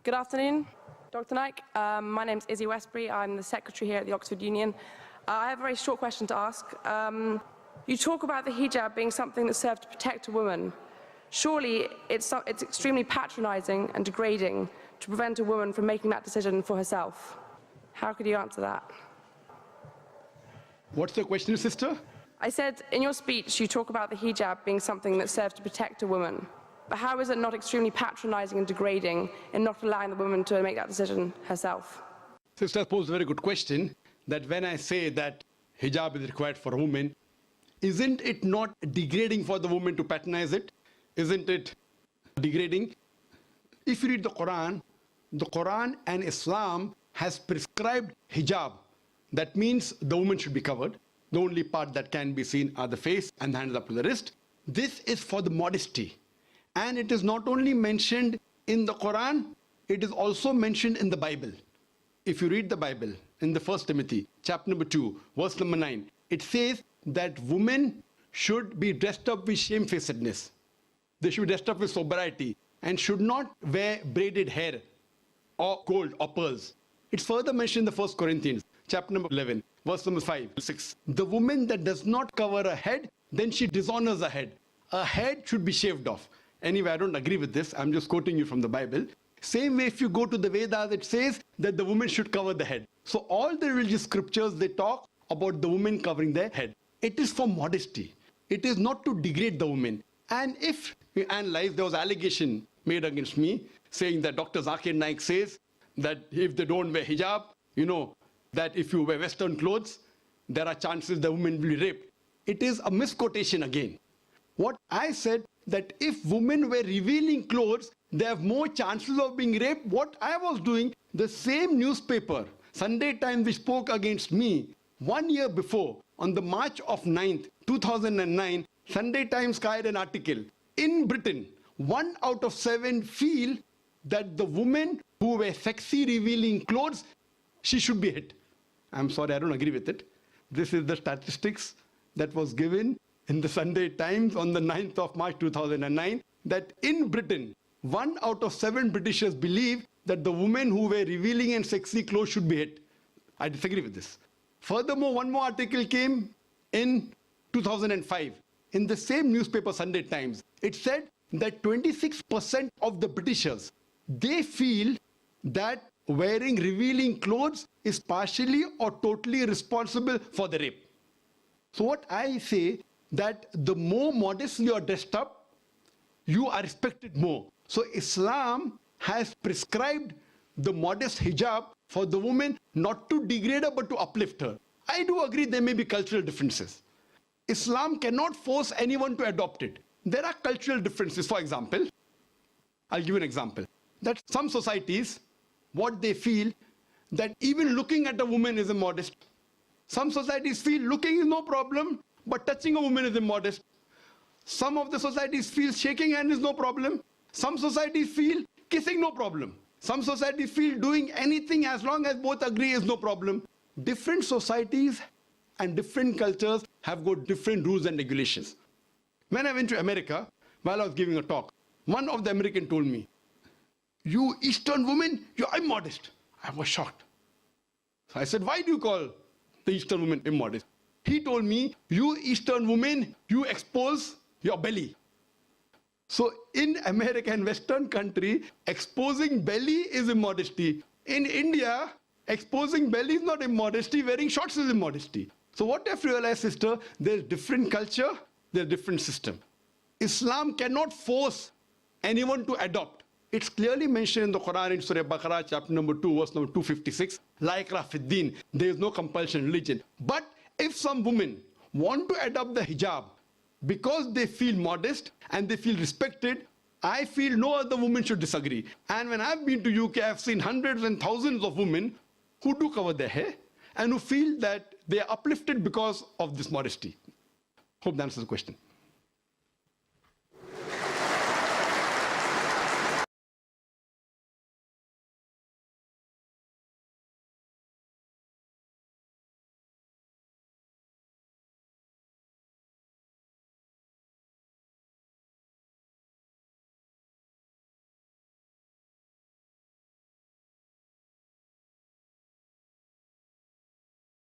Good afternoon, Dr. Naik. My name's Izzy Westbury. I'm the secretary here at the Oxford Union. I have a very short question to ask. You talk about the hijab being something that serves to protect a woman. Surely it's extremely patronizing and degrading to prevent a woman from making that decision for herself. How could you answer that? What's the question, sister? I said, in your speech, you talk about the hijab being something that serves to protect a woman. But how is it not extremely patronizing and degrading in not allowing the woman to make that decision herself? Sister posed a very good question, that when I say that hijab is required for a woman, isn't it not degrading for the woman to patronize it? Isn't it degrading? If you read the Quran and Islam has prescribed hijab. That means the woman should be covered. The only part that can be seen are the face and the hands up to the wrist. This is for the modesty. And it is not only mentioned in the Quran, it is also mentioned in the Bible. If you read the Bible in the 1 Timothy, chapter number 2, verse number 9, it says that women should be dressed up with shamefacedness. They should be dressed up with sobriety and should not wear braided hair or gold or pearls. It's further mentioned in the 1 Corinthians, chapter number 11, verse number 5, 6. The woman that does not cover her head, then she dishonors her head. Her head should be shaved off. Anyway, I don't agree with this. I'm just quoting you from the Bible. Same way, if you go to the Vedas, it says that the woman should cover the head. So all the religious scriptures, they talk about the woman covering their head. It is for modesty. It is not to degrade the woman. And if you analyze, there was allegation made against me saying that Dr. Zakir Naik says that if they don't wear hijab, that if you wear Western clothes, there are chances the woman will be raped. It is a misquotation again. What I said, that if women wear revealing clothes, they have more chances of being raped. What I was doing, the same newspaper, Sunday Times, which spoke against me 1 year before, on the March of 9th, 2009, Sunday Times carried an article. In Britain, 1 out of 7 feel that the women who wear sexy revealing clothes, she should be hit. I'm sorry, I don't agree with it. This is the statistics that was given in the Sunday Times on the 9th of March 2009, that in Britain, 1 out of 7 Britishers believe that the women who wear revealing and sexy clothes should be hit. I disagree with this. Furthermore, one more article came in 2005 in the same newspaper, Sunday Times. It said that 26% of the Britishers, they feel that wearing revealing clothes is partially or totally responsible for the rape. So what I say, that the more modestly you are dressed up, you are respected more. So Islam has prescribed the modest hijab for the woman, not to degrade her but to uplift her. I do agree there may be cultural differences. Islam cannot force anyone to adopt it. There are cultural differences. For example, I'll give you an example. That some societies, what they feel, that even looking at a woman is immodest. Some societies feel looking is no problem, but touching a woman is immodest. Some of the societies feel shaking hand is no problem. Some societies feel kissing no problem. Some societies feel doing anything as long as both agree is no problem. Different societies and different cultures have got different rules and regulations. When I went to America, while I was giving a talk, one of the Americans told me, "You Eastern women, you're immodest." I was shocked. So I said, "Why do you call the Eastern women immodest?" He told me, "You Eastern women, you expose your belly." So in America and Western country, exposing belly is immodesty. In India, exposing belly is not immodesty, wearing shorts is immodesty. So what I've realized, sister, there's different culture, there's different system. Islam cannot force anyone to adopt. It's clearly mentioned in the Quran in Surah Baqarah, chapter number 2, verse number 256, La ikrah fid din, there is no compulsion in religion. But if some women want to adopt the hijab because they feel modest and they feel respected, I feel no other woman should disagree. And when I've been to UK, I've seen hundreds and thousands of women who do cover their hair and who feel that they are uplifted because of this modesty. Hope that answers the question.